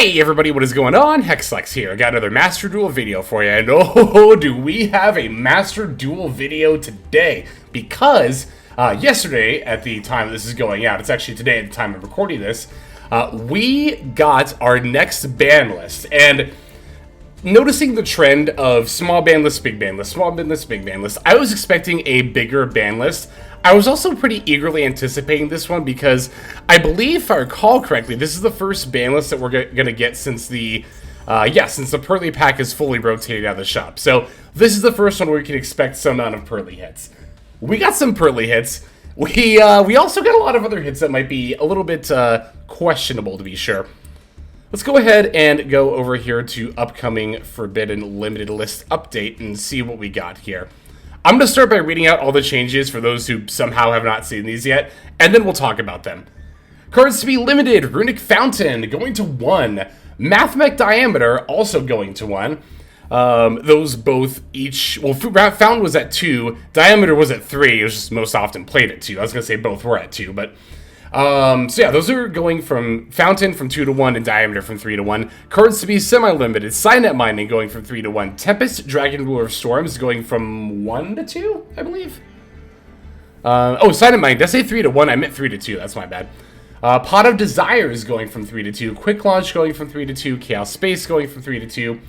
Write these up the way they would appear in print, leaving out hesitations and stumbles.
Hey everybody, what is going on? Hexlex here. I got another Master Duel video for you, and oh, do we have a Master Duel video today? Because yesterday, at the time this is going out, it's actually today at the time of recording this, we got our next ban list, and noticing the trend of small ban list, big ban list, small ban list, big ban list, I was expecting a bigger ban list. I was also pretty eagerly anticipating this one because I believe, if I recall correctly, this is the first ban list that we're going to get since the Pearly pack is fully rotated out of the shop. So this is the first one where we can expect some amount of Pearly hits. We got some Pearly hits. We also got a lot of other hits that might be a little bit questionable, to be sure. Let's go ahead and go over here to upcoming Forbidden Limited List update and see what we got here. I'm going to start by reading out all the changes for those who somehow have not seen these yet, and then we'll talk about them. Cards to be limited, Runic Fountain going to 1. Mathmech Diameter also going to 1. Those both each, well, Fountain was at 2, Diameter was at 3, it was just most often played at 2. I was going to say both were at 2, but... so yeah, those are going from Fountain from 2 to 1 and Diameter from 3 to 1. Cards to be semi-limited, Signet Mining going from 3 to 1. Tempest, Dragon Ruler of Storms going from 1 to 2, I believe. Signet Mining, did I say 3 to 1? I meant 3 to 2, that's my bad. Pot of Desires going from 3 to 2. Quick Launch going from 3 to 2. Chaos Space going from 3 to 2.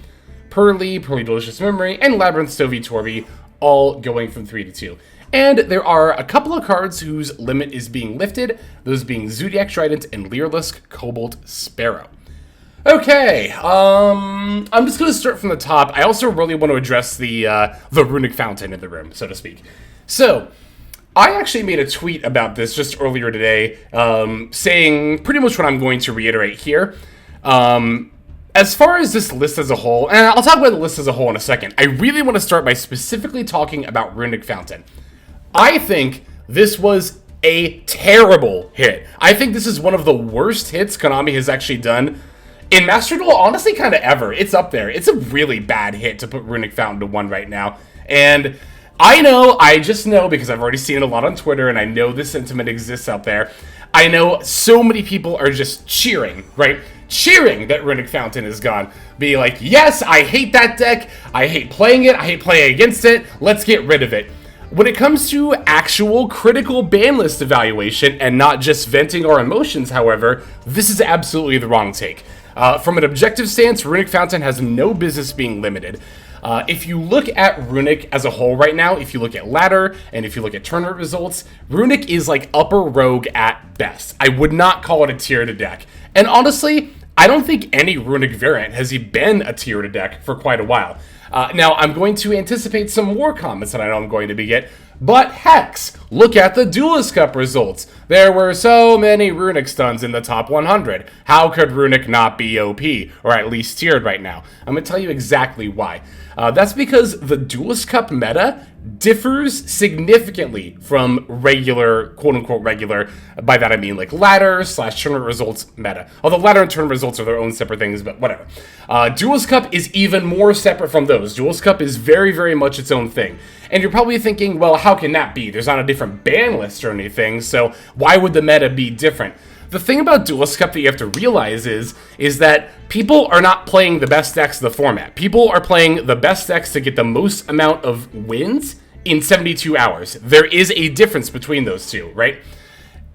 Pearly Delicious Memory, and Labyrinth Stovey Torby all going from 3 to 2. And there are a couple of cards whose limit is being lifted, those being Zodiac Trident and Leerlusk Cobalt Sparrow. Okay, I'm just going to start from the top. I also really want to address the Runic Fountain in the room, so to speak. So, I actually made a tweet about this just earlier today, saying pretty much what I'm going to reiterate here. As far as this list as a whole, and I'll talk about the list as a whole in a second, I really want to start by specifically talking about Runic Fountain. I think this was a terrible hit. I think this is one of the worst hits Konami has actually done in Master Duel, honestly, kind of ever. It's up there. It's a really bad hit to put Runic Fountain to 1 right now. And I just know, because I've already seen it a lot on Twitter, and I know this sentiment exists out there. I know so many people are just cheering, right? Cheering that Runic Fountain is gone. Be like, yes, I hate that deck. I hate playing it. I hate playing against it. Let's get rid of it. When it comes to actual critical ban list evaluation and not just venting our emotions, however, this is absolutely the wrong take. From an objective stance, Runic Fountain has no business being limited. If you look at Runic as a whole right now, if you look at ladder and if you look at tournament results, Runic is like upper rogue at best. I would not call it a tier to deck. And honestly, I don't think any Runic variant has been a tier to deck for quite a while. Now, I'm going to anticipate some more comments that I know I'm going to get, but Hex, look at the Duelist Cup results. There were so many Runic stuns in the top 100. How could Runic not be OP, or at least tiered right now? I'm going to tell you exactly why. That's because the Duelist Cup meta differs significantly from regular, quote-unquote regular, by that I mean like ladder / tournament results meta. Although ladder and tournament results are their own separate things, but whatever. Duelist Cup is even more separate from those. Duelist Cup is very, very much its own thing. And you're probably thinking, well, how can that be? There's not a different ban list or anything, so why would the meta be different? The thing about Duelist Cup that you have to realize is that people are not playing the best decks of the format. People are playing the best decks to get the most amount of wins in 72 hours. There is a difference between those two, right?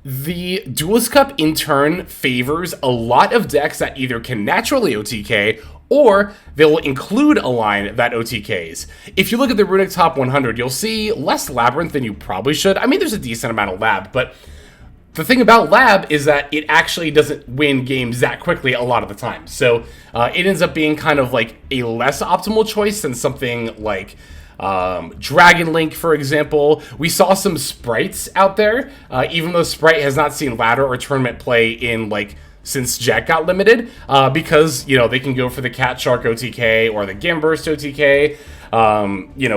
The Duelist Cup, in turn, favors a lot of decks that either can naturally OTK or they'll include a line that OTKs. If you look at the Runic Top 100, you'll see less Labyrinth than you probably should. I mean, there's a decent amount of Lab, but the thing about Lab is that it actually doesn't win games that quickly a lot of the time. So it ends up being kind of like a less optimal choice than something like Dragon Link, for example. We saw some Sprites out there, even though Sprite has not seen ladder or tournament play in since Jack got limited, because, they can go for the Cat Shark OTK or the Gamburst OTK.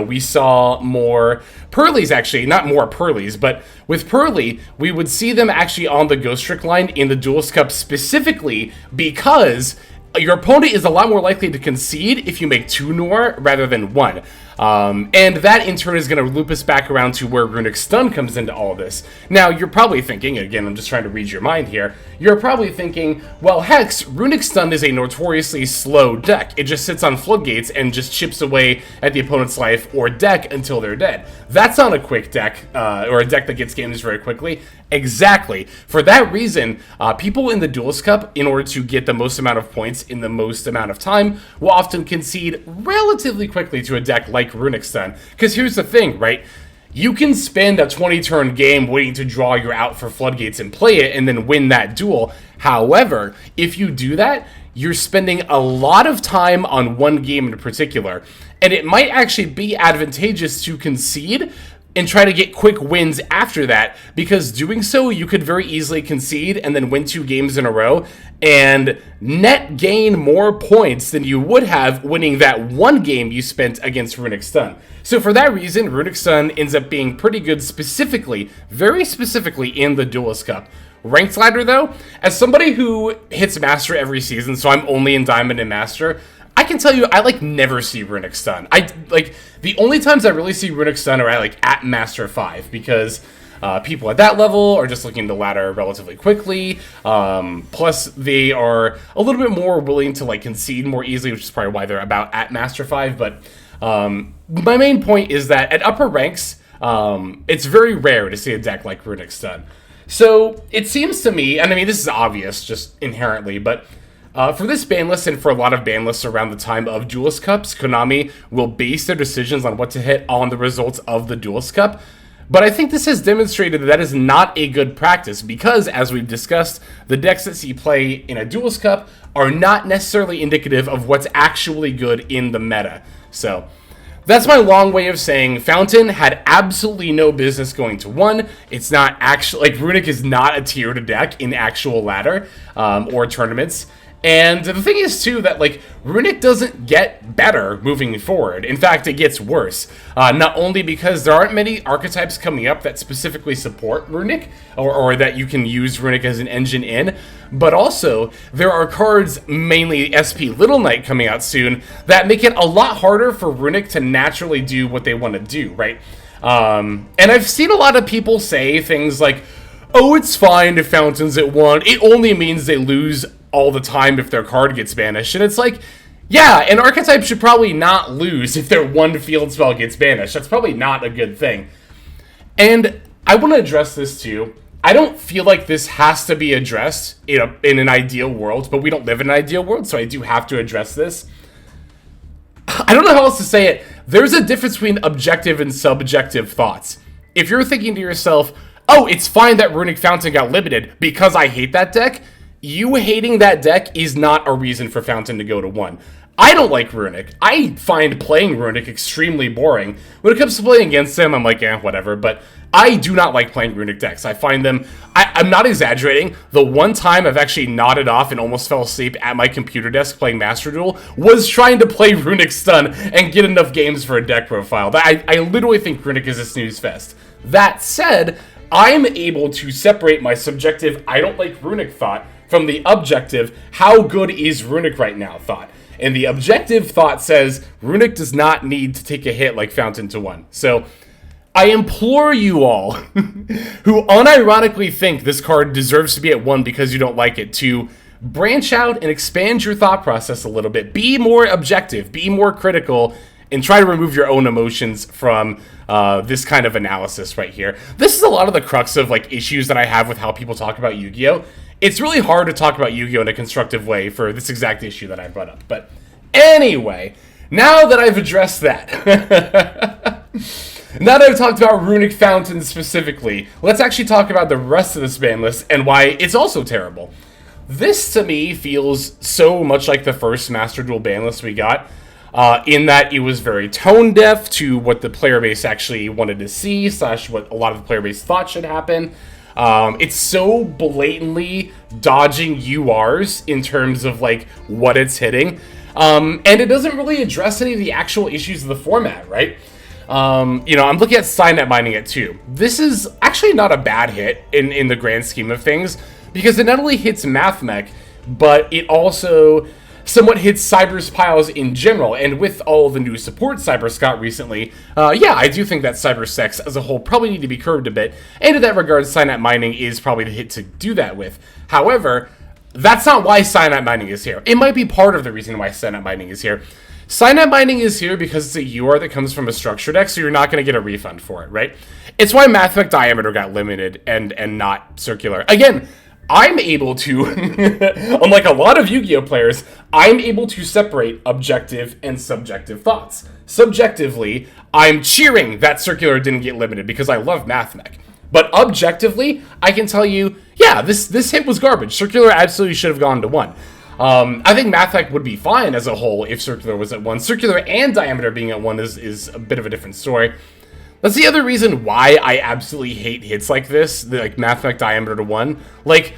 We saw more Pearlies, actually, not more Pearlies, but with Pearly, we would see them actually on the Ghost Trick line in the Duelist Cup specifically because your opponent is a lot more likely to concede if you make 2 Noir rather than 1. And that in turn is going to loop us back around to where Runic Stun comes into all this. Now, you're probably thinking, again, I'm just trying to read your mind here, you're probably thinking, well, Hex, Runic Stun is a notoriously slow deck. It just sits on floodgates and just chips away at the opponent's life or deck until they're dead. That's not a quick deck, or a deck that gets games very quickly. Exactly. For that reason, people in the Duelist Cup, in order to get the most amount of points in the most amount of time, will often concede relatively quickly to a deck like Runic Stun. Because here's the thing, right? You can spend a 20-turn game waiting to draw your out for Floodgates and play it and then win that duel. However, if you do that, you're spending a lot of time on one game in particular. And it might actually be advantageous to concede and try to get quick wins after that, because doing so, you could very easily concede and then win 2 games in a row and net gain more points than you would have winning that 1 game you spent against Runic Stun. So for that reason, Runic Stun ends up being pretty good specifically, very specifically in the Duelist Cup. Ranked ladder though, as somebody who hits Master every season, so I'm only in Diamond and Master, I can tell you, I never see Runic Stun. The only times I really see Runic Stun are at Master 5, because people at that level are just looking to ladder relatively quickly. Plus, they are a little bit more willing to concede more easily, which is probably why they're about at Master 5. But my main point is that at upper ranks, it's very rare to see a deck like Runic Stun. So it seems to me, and I mean this is obvious just inherently, but for this ban list and for a lot of ban lists around the time of Duelist Cups, Konami will base their decisions on what to hit on the results of the Duelist Cup. But I think this has demonstrated that that is not a good practice because, as we've discussed, the decks that see play in a Duelist Cup are not necessarily indicative of what's actually good in the meta. So that's my long way of saying Fountain had absolutely no business going to 1. It's not actually, Runic is not a tiered deck in actual ladder or tournaments. And the thing is, too, that, Runic doesn't get better moving forward. In fact, it gets worse. Not only because there aren't many archetypes coming up that specifically support Runic, or that you can use Runic as an engine in, but also, there are cards, mainly SP Little Knight coming out soon, that make it a lot harder for Runic to naturally do what they want to do, right? And I've seen a lot of people say things like, oh, it's fine if Fountain's at 1, it only means they lose all the time if their card gets banished. And it's yeah, an archetype should probably not lose if their 1 field spell gets banished. That's probably not a good thing. And I want to address this too. I don't feel like this has to be addressed in an ideal world, but we don't live in an ideal world, so I do have to address this. I don't know how else to say it. There's a difference between objective and subjective thoughts. If you're thinking to yourself, oh, it's fine that Runic Fountain got limited because I hate that deck, you hating that deck is not a reason for Fountain to go to 1. I don't like Runic. I find playing Runic extremely boring. When it comes to playing against him, I'm whatever. But I do not like playing Runic decks. I find them... I'm not exaggerating. The one time I've actually nodded off and almost fell asleep at my computer desk playing Master Duel was trying to play Runic Stun and get enough games for a deck profile. I literally think Runic is a snooze fest. That said, I'm able to separate my subjective I don't like Runic thought from the objective, how good is Runic right now thought. And the objective thought says, Runic does not need to take a hit like Fountain to 1. So, I implore you all, who unironically think this card deserves to be at 1 because you don't like it, to branch out and expand your thought process a little bit. Be more objective, be more critical, and try to remove your own emotions from this kind of analysis right here. This is a lot of the crux of issues that I have with how people talk about Yu-Gi-Oh! It's really hard to talk about Yu-Gi-Oh! In a constructive way for this exact issue that I brought up. But anyway, now that I've addressed that, now that I've talked about Runic Fountain specifically, let's actually talk about the rest of this ban list and why it's also terrible. This, to me, feels so much like the first Master Duel ban list we got, in that it was very tone-deaf to what the player base actually wanted to see, / what a lot of the player base thought should happen. It's so blatantly dodging URs in terms of what it's hitting, and it doesn't really address any of the actual issues of the format, right? I'm looking at Signet mining it too. This is actually not a bad hit in the grand scheme of things, because it not only hits Mathmech, but it also somewhat hits Cyber's piles in general, and with all the new support Cyber's got recently, yeah, I do think that Cyber Sex as a whole probably need to be curbed a bit, and in that regard, Cyanide Mining is probably the hit to do that with. However, that's not why Cyanide Mining is here. It might be part of the reason why Cyanide Mining is here. Cyanide Mining is here because it's a UR that comes from a structure deck, so you're not going to get a refund for it, right? It's why Mathmech Diameter got limited and not circular. Again, I'm able to, unlike a lot of Yu-Gi-Oh players, I'm able to separate objective and subjective thoughts. Subjectively, I'm cheering that circular didn't get limited because I love Mathmech. But objectively, I can tell you, yeah, this hit was garbage. Circular absolutely should have gone to 1. I think Mathmech would be fine as a whole if Circular was at 1. Circular and Diameter being at 1 is a bit of a different story. That's the other reason why I absolutely hate hits like this, like Mathmech Diameter to 1. Like,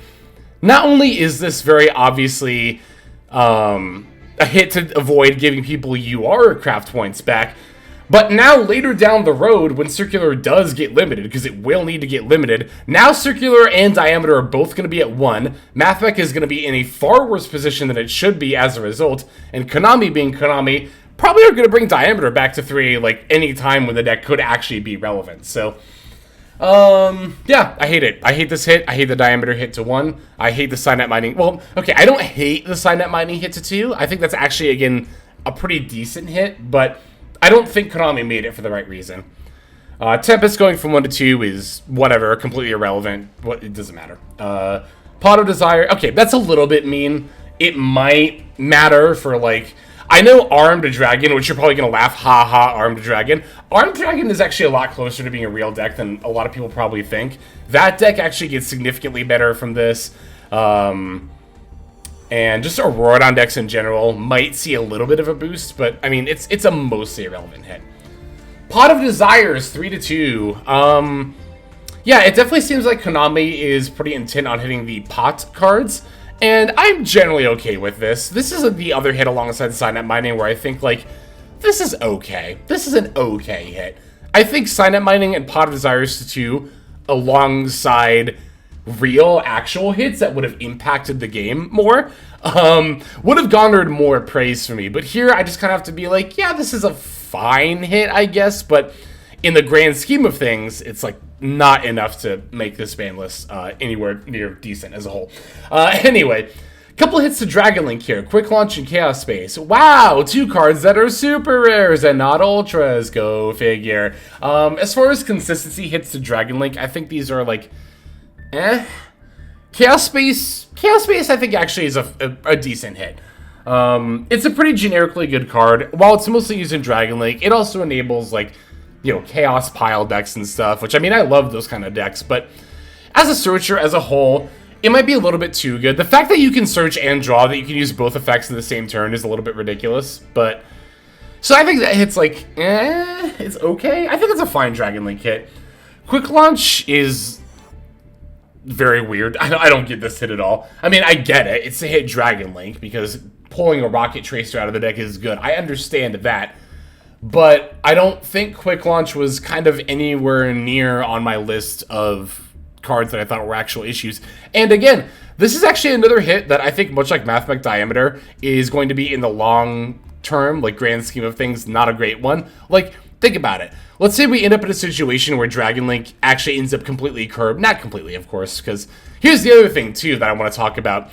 not only is this very obviously a hit to avoid giving people UR craft points back, but now later down the road, when Circular does get limited, because it will need to get limited, now Circular and Diameter are both going to be at 1. Mathmech is going to be in a far worse position than it should be as a result, and Konami being Konami, probably are going to bring Diameter back to 3, like, any time when the deck could actually be relevant. So, yeah, I hate it. I hate this hit. I hate the Diameter hit to 1. I hate the Cyanide Mining. Well, okay, I don't hate the Cyanide Mining hit to 2. I think that's actually, again, a pretty decent hit, but I don't think Konami made it for the right reason. Tempest going from 1 to 2 is whatever, completely irrelevant. It doesn't matter. Pot of Desire, okay, that's a little bit mean. It might matter for, like, I know Armed Dragon, which you're probably going to laugh, ha, Armed Dragon. Armed Dragon is actually a lot closer to being a real deck than a lot of people probably think. That deck actually gets significantly better from this. And just Auroradon decks in general might see a little bit of a boost, but, I mean, it's a mostly irrelevant hit. Pot of Desires, 3 to 2. Yeah, it definitely seems like Konami is pretty intent on hitting the pot cards. And I'm generally okay with this. This is the other hit alongside Cyanide Mining where I think, like, this is okay. This is an okay hit. I think Cyanide Mining and Pot of Desires to 2 alongside real, actual hits that would have impacted the game more would have garnered more praise for me. But here, I just kind of have to be like, yeah, this is a fine hit, I guess. But in the grand scheme of things, it's, like, not enough to make this ban list anywhere near decent as a whole. Anyway, couple hits to Dragon Link here. Quick Launch and Chaos Space. Wow, 2 cards that are super rares and not ultras. Go figure. As far as consistency hits to Dragon Link, I think these are like, Chaos Space I think actually is a decent hit. It's a pretty generically good card. While it's mostly used in Dragon Link, it also enables, like, you know, Chaos Pile decks and stuff, which, I mean, I love those kind of decks, but as a searcher as a whole, it might be a little bit too good. The fact that you can search and draw, that you can use both effects in the same turn is a little bit ridiculous, but, so I think that hit's like, it's okay. I think it's a fine Dragon Link hit. Quick Launch is very weird. I don't get this hit at all. I mean, I get it. It's a hit Dragon Link, because pulling a Rocket Tracer out of the deck is good. I understand that. But I don't think Quick Launch was kind of anywhere near on my list of cards that I thought were actual issues. And again, this is actually another hit that I think, much like Mathmech Diameter, is going to be in the long term, like, grand scheme of things, not a great one. Like, think about it. Let's say we end up in a situation where Dragon Link actually ends up completely curbed. Not completely, of course, because here's the other thing, too, that I want to talk about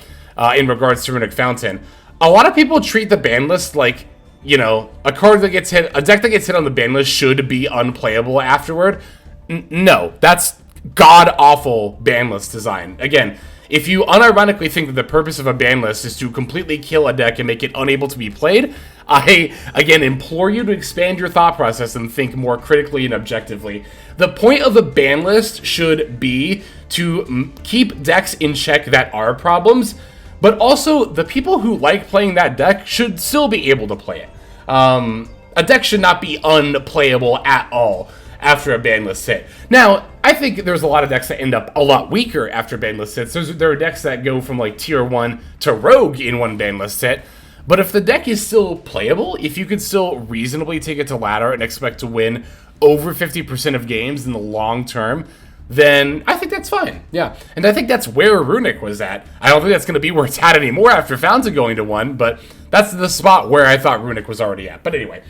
in regards to Runic Fountain. A lot of people treat the ban list like, you know, a card that gets hit, a deck that gets hit on the ban list should be unplayable afterward. No, that's god-awful ban list design. Again, if you unironically think that the purpose of a ban list is to completely kill a deck and make it unable to be played, I, again, implore you to expand your thought process and think more critically and objectively. The point of a ban list should be to keep decks in check that are problems, but also, the people who like playing that deck should still be able to play it. A deck should not be unplayable at all after a ban list hit. Now, I think there's a lot of decks that end up a lot weaker after ban list hits. There are decks that go from, like, tier 1 to rogue in one ban list hit. But if the deck is still playable, if you could still reasonably take it to ladder and expect to win over 50% of games in the long term, then I think that's fine. Yeah. And I think that's where Runic was at. I don't think that's going to be where it's at anymore after Fountain going to 1, but that's the spot where I thought Runic was already at. But anyway.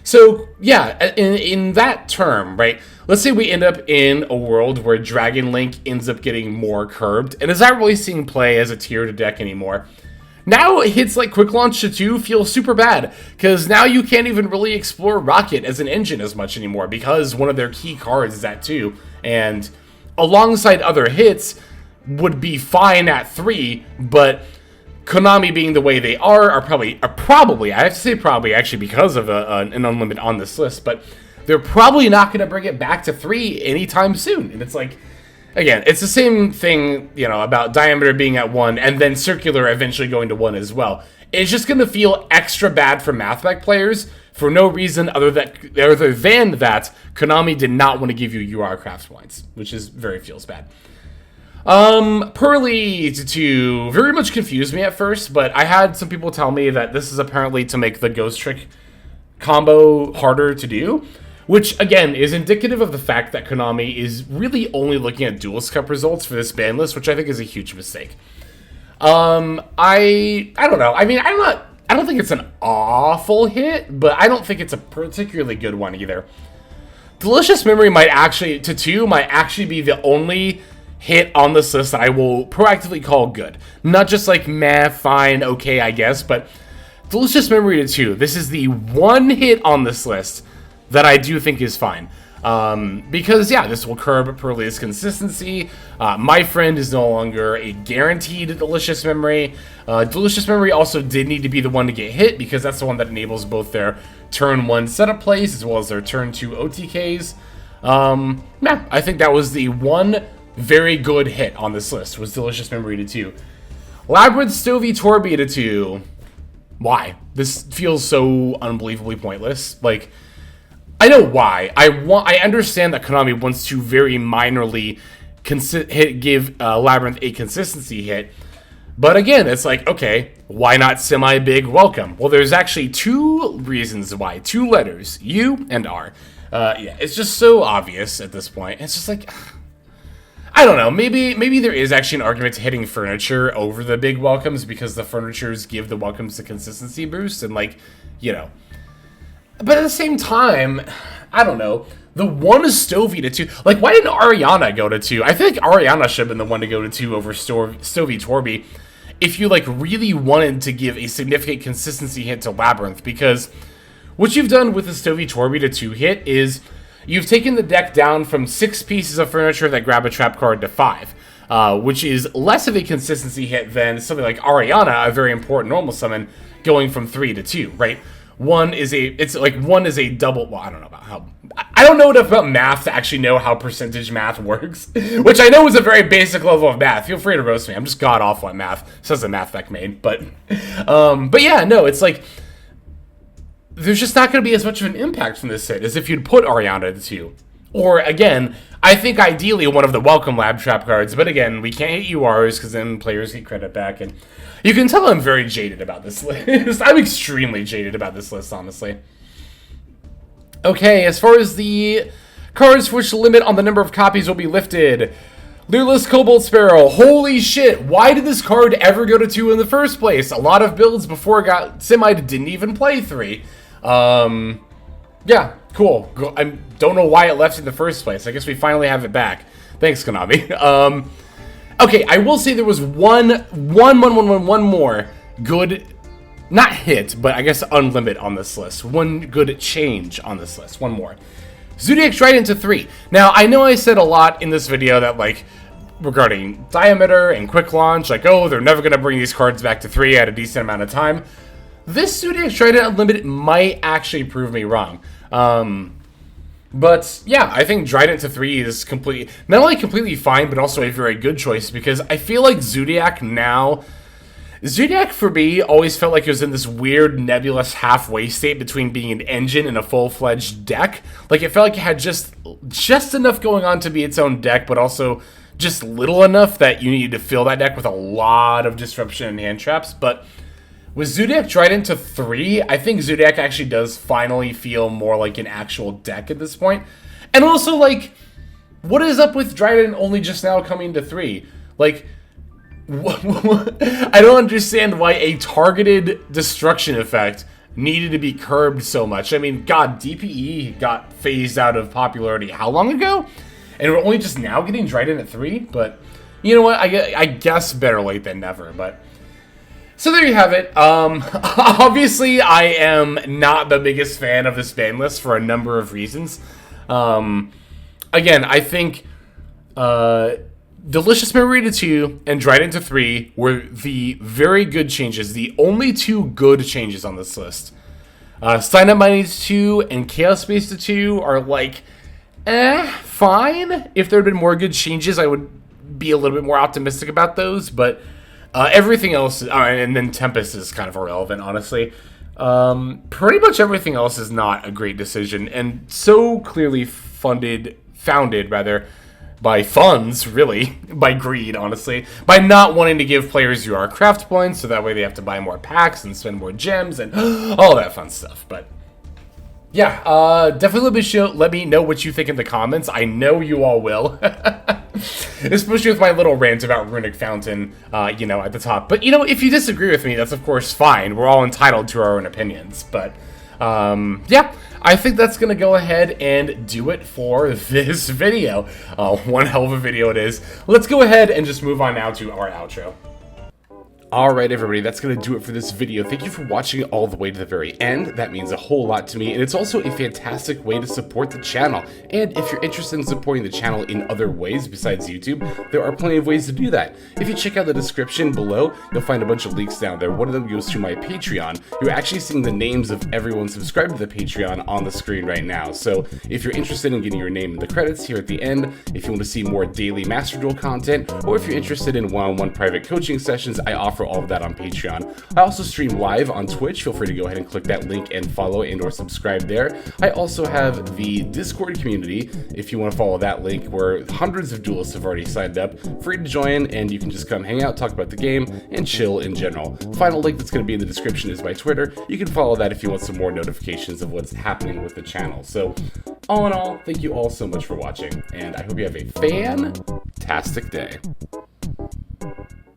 So, yeah, in that term, right, let's say we end up in a world where Dragon Link ends up getting more curbed and is not really seeing play as a tier to deck anymore. Now hits like Quick Launch to 2 feel super bad, because now you can't even really explore Rocket as an engine as much anymore, because one of their key cards is at 2, and alongside other hits would be fine at 3, but Konami being the way they are probably, I have to say probably actually because of an unlimited on this list, but they're probably not going to bring it back to 3 anytime soon. And it's like, again, it's the same thing, you know, about Diameter being at 1 and then Circular eventually going to 1 as well. It's just going to feel extra bad for Mathmech players for no reason other than that Konami did not want to give you UR craft points, which is feels bad. Pearly to very much confused me at first, but I had some people tell me that this is apparently to make the Ghost Trick combo harder to do, which again is indicative of the fact that Konami is really only looking at Duelist Cup results for this ban list, which I think is a huge mistake. I don't know. I mean, I don't think it's an awful hit, but I don't think it's a particularly good one either. Delicious Memory might actually be the only hit on this list that I will proactively call good. Not just like meh, fine, okay, I guess, but Delicious Memory to 2. This is the one hit on this list that I do think is fine. Because, yeah, this will curb Pearly's consistency. My Friend is no longer a guaranteed Delicious Memory. Delicious Memory also did need to be the one to get hit, because that's the one that enables both their turn 1 setup plays as well as their turn 2 OTKs. Yeah, I think that was the one very good hit on this list, was Delicious Memory to 2. Labyrinth Stovey Torby to 2. Why? This feels so unbelievably pointless. Like, I know why. I understand that Konami wants to very minorly give Labyrinth a consistency hit, but again, it's like, okay, why not semi-big welcome? Well, there's actually 2 reasons why. 2 letters, U and R. Yeah, it's just so obvious at this point. It's just like, I don't know, maybe there is actually an argument to hitting furniture over the big welcomes, because the furnitures give the welcomes the consistency boost, and like, you know. But at the same time, I don't know, the one is Stovey to 2. Like, why didn't Ariana go to 2? I feel like Ariana should have been the one to go to 2 over Stovey Torby if you like really wanted to give a significant consistency hit to Labyrinth, because what you've done with the Stovey Torby to 2 hit is you've taken the deck down from 6 pieces of furniture that grab a trap card to 5, which is less of a consistency hit than something like Ariana, a very important normal summon, going from 3 to 2, right? One is a double, well, I don't know enough about math to actually know how percentage math works, which I know is a very basic level of math. Feel free to roast me. I'm just god awful at math. Says the math back made, but yeah, no, it's like, there's just not going to be as much of an impact from this hit as if you'd put Ariana to 2. Or, again, I think ideally one of the welcome lab trap cards, but again, we can't hit URs because then players get credit back, and you can tell I'm very jaded about this list. I'm extremely jaded about this list, honestly. Okay, as far as the cards for which the limit on the number of copies will be lifted, Leerless Cobalt Sparrow. Holy shit, why did this card ever go to 2 in the first place? A lot of builds before it got semi didn't even play 3. Yeah, cool. I don't know why it left in the first place. I guess we finally have it back. Thanks, Konami. Okay, I will say there was one more good, not hit, but I guess unlimit on this list. One good change on this list. One more. Zodiac Trident to 3. Now, I know I said a lot in this video that, like, regarding Diameter and Quick Launch, like, oh, they're never going to bring these cards back to 3 at a decent amount of time. This Zodiac Trident Unlimited might actually prove me wrong. But, yeah, I think Trident to 3 is not only completely fine, but also a very good choice, because I feel like Zodiac for me always felt like it was in this weird nebulous halfway state between being an engine and a full-fledged deck. Like, it felt like it had just enough going on to be its own deck, but also just little enough that you needed to fill that deck with a lot of disruption and hand traps. But with Zodiac Trident to 3, I think Zodiac actually does finally feel more like an actual deck at this point. And also, like, what is up with Dryden only just now coming to 3? Like, I don't understand why a targeted destruction effect needed to be curbed so much. I mean, God, DPE got phased out of popularity how long ago? And we're only just now getting Dryden at 3? But, you know what, I guess better late than never, but... So there you have it. Obviously, I am not the biggest fan of this ban list for a number of reasons. Again, I think Delicious Memory to 2 and Dryden to 3 were the very good changes. The only 2 good changes on this list. Sign Up Mining to 2 and Chaos Space to 2 are like, fine. If there had been more good changes, I would be a little bit more optimistic about those, but... everything else, and then Tempest is kind of irrelevant, honestly. Pretty much everything else is not a great decision, and so clearly founded by funds, really, by greed, honestly, by not wanting to give players UR craft points, so that way they have to buy more packs and spend more gems and all that fun stuff. But yeah, definitely let me know what you think in the comments. I know you all will. Especially with my little rant about Runic Fountain, you know, at the top. But, you know, if you disagree with me, that's of course fine. We're all entitled to our own opinions. But, yeah, I think that's going to go ahead and do it for this video. One hell of a video it is. Let's go ahead and just move on now to our outro. Alright everybody, that's going to do it for this video. Thank you for watching it all the way to the very end. That means a whole lot to me, and it's also a fantastic way to support the channel. And if you're interested in supporting the channel in other ways besides YouTube, there are plenty of ways to do that. If you check out the description below, you'll find a bunch of links down there. One of them goes to my Patreon. You're actually seeing the names of everyone subscribed to the Patreon on the screen right now. So if you're interested in getting your name in the credits here at the end, if you want to see more daily Master Duel content, or if you're interested in one-on-one private coaching sessions, I offer all of that on Patreon. I also stream live on Twitch. Feel free to go ahead and click that link and follow and or subscribe there. I also have the Discord community, if you want to follow that link, where hundreds of duelists have already signed up. Free to join, and you can just come hang out, talk about the game, and chill in general. Final link that's going to be in the description is my Twitter. You can follow that if you want some more notifications of what's happening with the channel. So, all in all, thank you all so much for watching, and I hope you have a fantastic day.